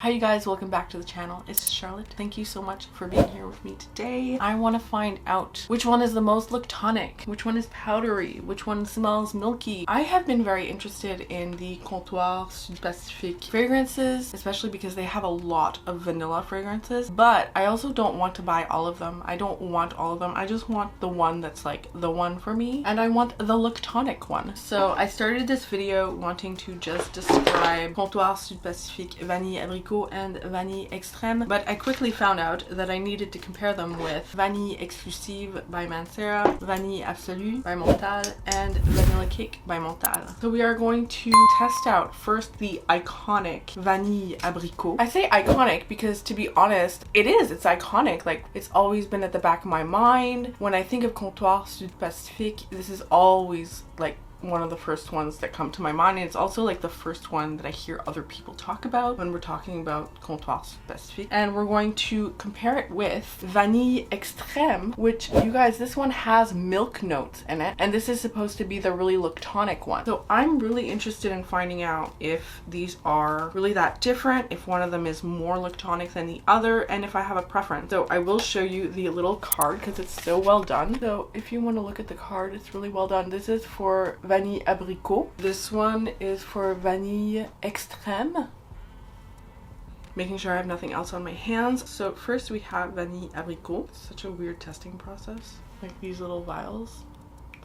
Hi you guys, welcome back to the channel. It's Charlotte. Thank you so much for being here with me today. I want to find out which one is the most lactonic, which one is powdery, which one smells milky. I have been very interested in the Comptoirs Pacifique fragrances, especially because they have a lot of vanilla fragrances, but I also don't want to buy all of them. I don't want all of them. I just want the one that's like the one for me, and I want the lactonic one. So I started this video wanting to just describe Comptoirs Pacifique Vanille Abricot and Vanille Extreme, but I quickly found out that I needed to compare them with Vanille Exclusive by Maxwell, Vanille Absolu by Montal, and Vanilla Cake by Montal. So we are going to test out first the iconic Vanille Abricot. I say iconic because, to be honest, it's iconic. Like, it's always been at the back of my mind. When I think of Comptoirs Pacifique, this is always like one of the first ones that come to my mind, and it's also like the first one that I hear other people talk about when we're talking about Comptoirs Pacifique. And we're going to compare it with Vanille Extreme, which, you guys, this one has milk notes in it, and this is supposed to be the really lactonic one. So I'm really interested in finding out if these are really that different, if one of them is more lactonic than the other, and if I have a preference. So I will show you the little card because it's so well done. So if you want to look at the card, it's really well done. This is for Vanille Abricot. This one is for Vanille Extreme. Making sure I have nothing else on my hands. So first we have Vanille Abricot. It's such a weird testing process. Like these little vials,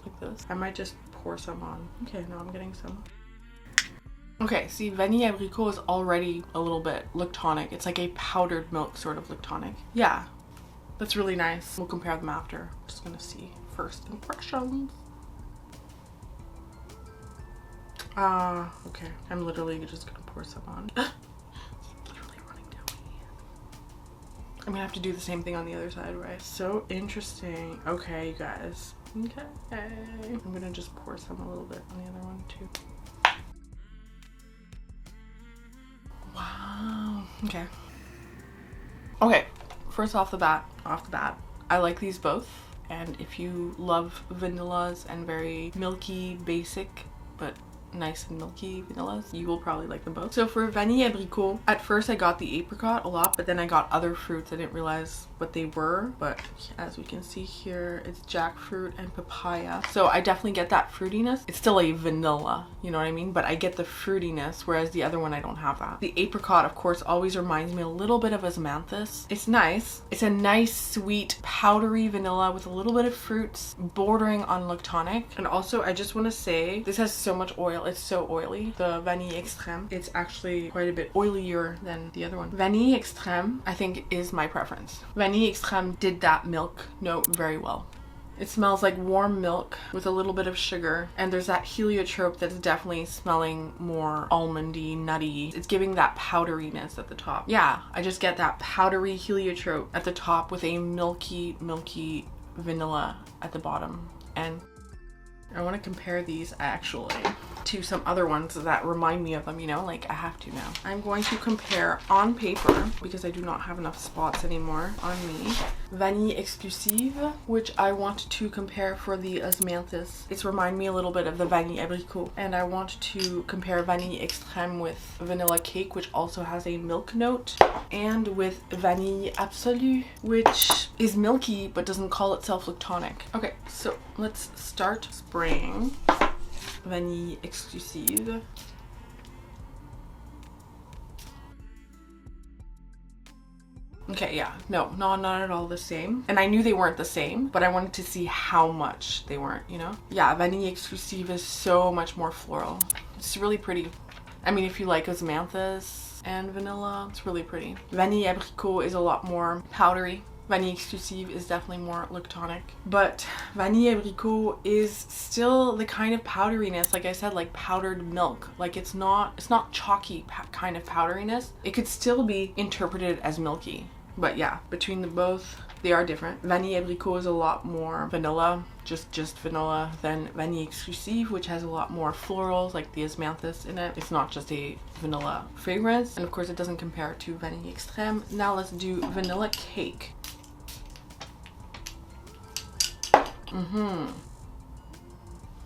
like this. I might just pour some on. Okay, now I'm getting some. Okay, see, Vanille Abricot is already a little bit lactonic. It's like a powdered milk sort of lactonic. Yeah, that's really nice. We'll compare them after. I'm just gonna see first impressions. Okay. I'm literally just gonna pour some on. It's literally running down my hand. I'm gonna have to do the same thing on the other side, right? So interesting. Okay, you guys. Okay. I'm gonna just pour some a little bit on the other one too. Wow. Okay. Okay. First off the bat, I like these both. And if you love vanillas and very milky, basic, but nice and milky vanillas, you will probably like them both. So for Vanille Abricot, at first I got the apricot a lot, but then I got other fruits. I didn't realize what they were, but as we can see here, it's jackfruit and papaya. So I definitely get that fruitiness. It's still a vanilla, you know what I mean? But I get the fruitiness, whereas the other one I don't have that. The apricot, of course, always reminds me a little bit of Osmanthus. It's nice. It's a nice, sweet, powdery vanilla with a little bit of fruits bordering on lactonic. And also, I just want to say, this has so much oil. It's so oily. The Vanille Extreme, it's actually quite a bit oilier than the other one. Vanille Extreme, I think, is my preference. Vanille Extreme did that milk note very well. It smells like warm milk with a little bit of sugar, and there's that heliotrope that's definitely smelling more almondy, nutty. It's giving that powderiness at the top. Yeah, I just get that powdery heliotrope at the top with a milky vanilla at the bottom. And I want to compare these actually to some other ones that remind me of them, you know, like I have to now. I'm going to compare on paper, because I do not have enough spots anymore on me, Vanille Exclusive, which I want to compare for the Osmanthus. It's remind me a little bit of the Vanille Abricot. And I want to compare Vanille Extreme with Vanilla Cake, which also has a milk note, and with Vanille Absolu, which is milky but doesn't call itself lactonic. Okay, so let's start spraying Vanille Exclusive. Okay, yeah, no, not at all the same. And I knew they weren't the same, but I wanted to see how much they weren't, you know? Yeah, Vanille Exclusive is so much more floral. It's really pretty. I mean, if you like Osmanthus and vanilla, it's really pretty. Vanille Abricot is a lot more powdery. Vanille Exclusive is definitely more lactonic, but Vanille Abricot is still the kind of powderiness, like I said, like powdered milk. Like it's not chalky kind of powderiness. It could still be interpreted as milky, but yeah, between the both, they are different. Vanille Abricot is a lot more vanilla, just vanilla, than Vanille Exclusive, which has a lot more florals, like the Osmanthus in it. It's not just a vanilla fragrance, and of course it doesn't compare to Vanille Extreme. Now let's do Vanilla Cake.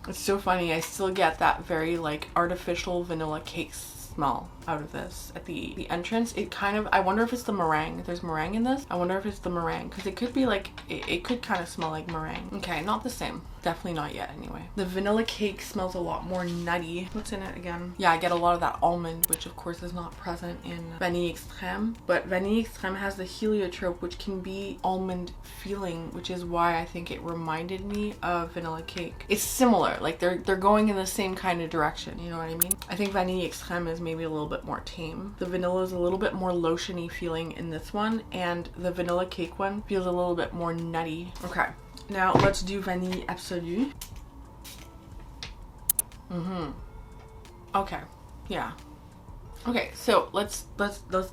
It's so funny, I still get that very like artificial vanilla cake smell out of this at the entrance. It kind of, I wonder if it's the meringue. There's meringue in this. I wonder if it's the meringue because it could be like, it could kind of smell like meringue. Okay, not the same. Definitely not yet anyway. The vanilla cake smells a lot more nutty. What's in it again? Yeah, I get a lot of that almond, which of course is not present in Vanille Extreme. But Vanille Extreme has the heliotrope, which can be almond feeling, which is why I think it reminded me of vanilla cake. It's similar, like they're going in the same kind of direction, you know what I mean? I think Vanille Extreme is maybe a little bit more tame. The vanilla is a little bit more lotiony feeling in this one, and the vanilla cake one feels a little bit more nutty. Okay. Now let's do Vanille Absolu. Okay, yeah. Okay, so let's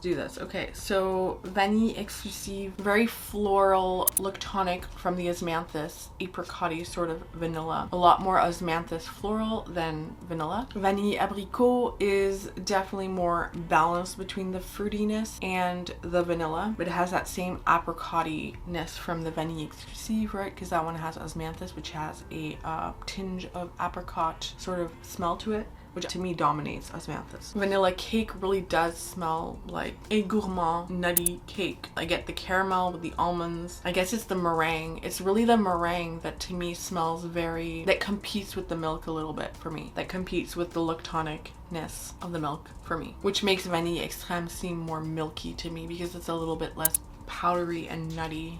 do this. Okay, so Vanille Exclusive, very floral, lactonic from the Osmanthus, apricot-y sort of vanilla. A lot more Osmanthus floral than vanilla. Vanille Abricot is definitely more balanced between the fruitiness and the vanilla, but it has that same apricot-ness from the Vanille Exclusive, right? Because that one has Osmanthus, which has a tinge of apricot sort of smell to it, which to me dominates Osmanthus. Vanilla cake really does smell like a gourmand nutty cake. I get the caramel with the almonds. I guess it's the meringue. It's really the meringue that to me smells that competes with the milk a little bit for me. That competes with the lactonicness of the milk for me. Which makes Vanille Extreme seem more milky to me because it's a little bit less powdery and nutty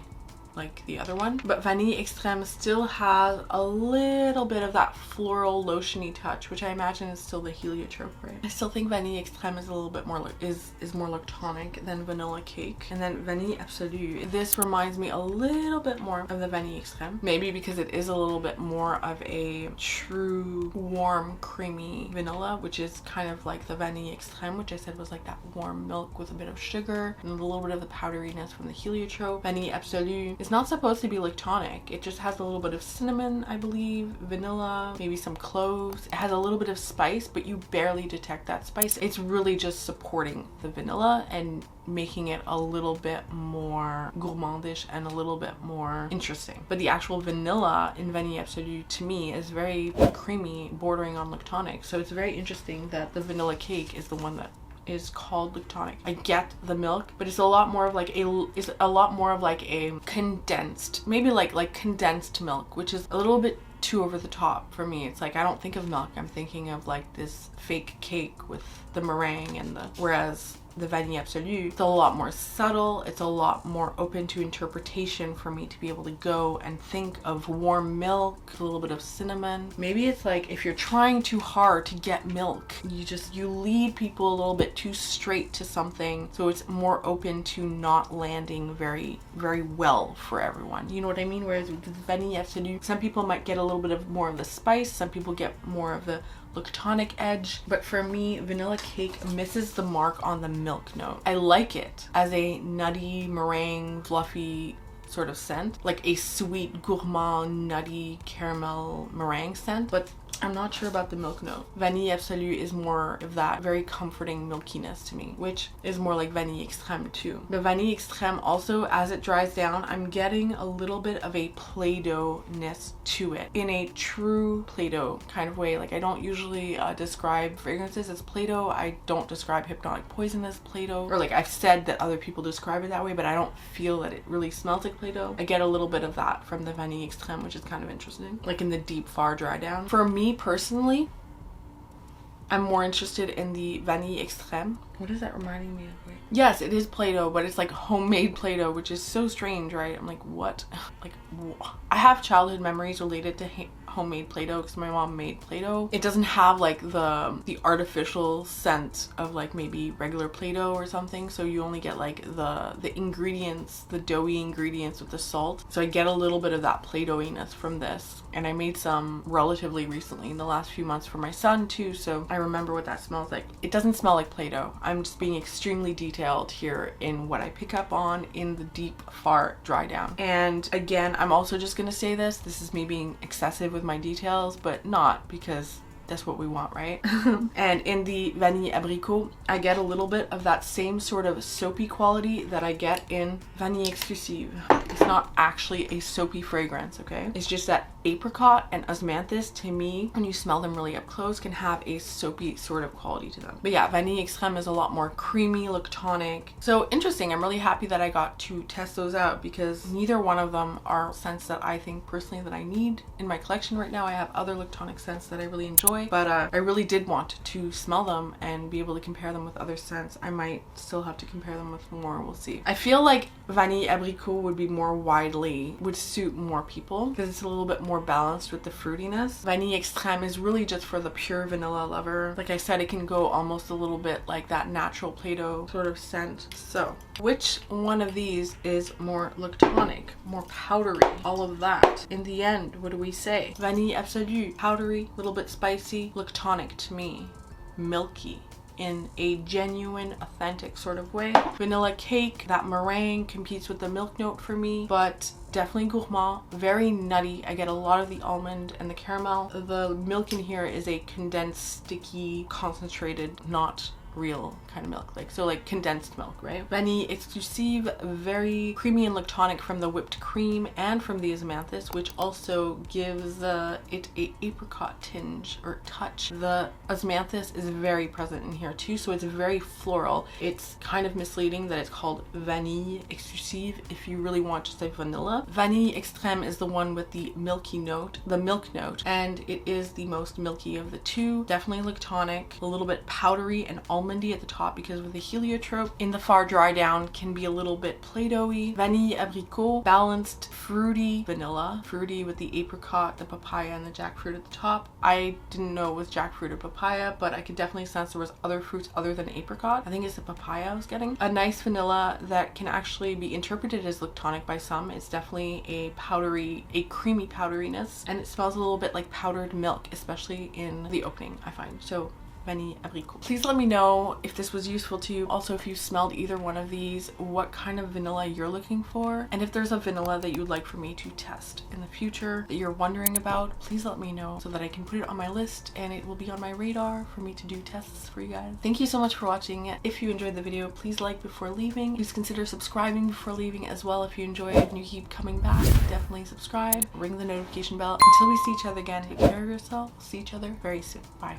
like the other one. But Vanille Extreme still has a little bit of that floral lotiony touch, which I imagine is still the heliotrope, right? I still think Vanille Extreme is a little bit more is more lactonic than vanilla cake. And then Vanille Absolu, this reminds me a little bit more of the Vanille Extreme, maybe because it is a little bit more of a true warm creamy vanilla, which is kind of like the Vanille Extreme, which I said was like that warm milk with a bit of sugar and a little bit of the powderiness from the heliotrope. Vanille Absolu, it's not supposed to be lactonic. It just has a little bit of cinnamon, I believe, vanilla, maybe some cloves. It has a little bit of spice, but you barely detect that spice. It's really just supporting the vanilla and making it a little bit more gourmandish and a little bit more interesting. But the actual vanilla in Vanille Absolu to me is very creamy, bordering on lactonic. So it's very interesting that the vanilla cake is the one that is called lactonic. I get the milk, but it's a lot more of like a condensed, maybe like condensed milk, which is a little bit too over the top for me. It's like I don't think of milk, I'm thinking of like this fake cake with the meringue and whereas the Vanille Absolu, it's a lot more subtle. It's a lot more open to interpretation for me to be able to go and think of warm milk, a little bit of cinnamon. Maybe it's like if you're trying too hard to get milk, you lead people a little bit too straight to something, so it's more open to not landing very, very well for everyone. You know what I mean? Whereas with the Vanille Absolu, some people might get a little bit of more of the spice, some people get more of the lactonic edge, but for me, vanilla cake misses the mark on the milk note. I like it as a nutty meringue fluffy sort of scent, like a sweet gourmand nutty caramel meringue scent, but I'm not sure about the milk note. Vanille Absolu is more of that very comforting milkiness to me, which is more like Vanille Extreme too. The Vanille Extreme also, as it dries down, I'm getting a little bit of a Play-Doh-ness to it in a true Play-Doh kind of way. Like I don't usually describe fragrances as Play-Doh. I don't describe Hypnotic Poison as Play-Doh, or like I've said that other people describe it that way, but I don't feel that it really smells like Play-Doh. I get a little bit of that from the Vanille Extreme, which is kind of interesting, like in the deep far dry down. For me personally, I'm more interested in the Vanille Extreme. What is that reminding me of? Wait. Yes, it is Play-Doh, but it's like homemade Play-Doh, which is so strange, right? I'm like, what? Like, I have childhood memories related to homemade Play-Doh because my mom made Play-Doh. It doesn't have like the artificial scent of like maybe regular Play-Doh or something, so you only get like the ingredients, the doughy ingredients with the salt. So I get a little bit of that Play-Doh-iness from this, and I made some relatively recently in the last few months for my son too, so I remember what that smells like. It doesn't smell like Play-Doh. I'm just being extremely detailed here in what I pick up on in the deep far dry down. And again, I'm also just gonna say this is me being excessive with my details, but not because that's what we want, right? And in the Vanille Abricot, I get a little bit of that same sort of soapy quality that I get in Vanille Extreme. It's not actually a soapy fragrance, okay? It's just that Apricot and Osmanthus, to me, when you smell them really up close, can have a soapy sort of quality to them. But yeah, Vanille Extreme is a lot more creamy, Lactonic. So interesting. I'm really happy that I got to test those out because neither one of them are scents that I think personally that I need in my collection right now. I have other Lactonic scents that I really enjoy, but I really did want to smell them and be able to compare them with other scents. I might still have to compare them with more. We'll see. I feel like Vanille Abricot would suit more people because it's a little bit more balanced with the fruitiness. Vanille Extreme is really just for the pure vanilla lover. Like I said, it can go almost a little bit like that natural Play-Doh sort of scent. So which one of these is more Lactonic, more powdery, all of that? In the end, what do we say? Vanille Absolu, powdery, little bit spicy, Lactonic to me, milky in a genuine, authentic sort of way. Vanilla cake, that meringue competes with the milk note for me, but definitely gourmand, very nutty. I get a lot of the almond and the caramel. The milk in here is a condensed, sticky, concentrated, not real kind of milk, like condensed milk, right? Vanille Extreme, very creamy and Lactonic from the whipped cream and from the Osmanthus, which also gives it a apricot tinge or touch. The Osmanthus is very present in here too, so it's very floral. It's kind of misleading that it's called Vanille Extreme if you really want to say vanilla. Vanille Extreme is the one with the milky note, the milk note, and it is the most milky of the two. Definitely Lactonic, a little bit powdery and almondy at the top because of the heliotrope. In the far dry down can be a little bit Play-Doh-y. Vanille Abricot, balanced, fruity vanilla, fruity with the apricot, the papaya, and the jackfruit at the top. I didn't know it was jackfruit or papaya, but I could definitely sense there was other fruits other than apricot. I think it's the papaya I was getting. A nice vanilla that can actually be interpreted as Lactonic by some. It's definitely a powdery, a creamy powderiness, and it smells a little bit like powdered milk, especially in the opening, I find. So Vanille Abricot. Please let me know if this was useful to you. Also, if you smelled either one of these, what kind of vanilla you're looking for, and if there's a vanilla that you would like for me to test in the future that you're wondering about, please let me know so that I can put it on my list and it will be on my radar for me to do tests for you guys. Thank you so much for watching. If you enjoyed the video, please like before leaving. Please consider subscribing before leaving as well. If you enjoy it and you keep coming back, definitely subscribe. Ring the notification bell. Until we see each other again, take care of yourself. See each other very soon. Bye.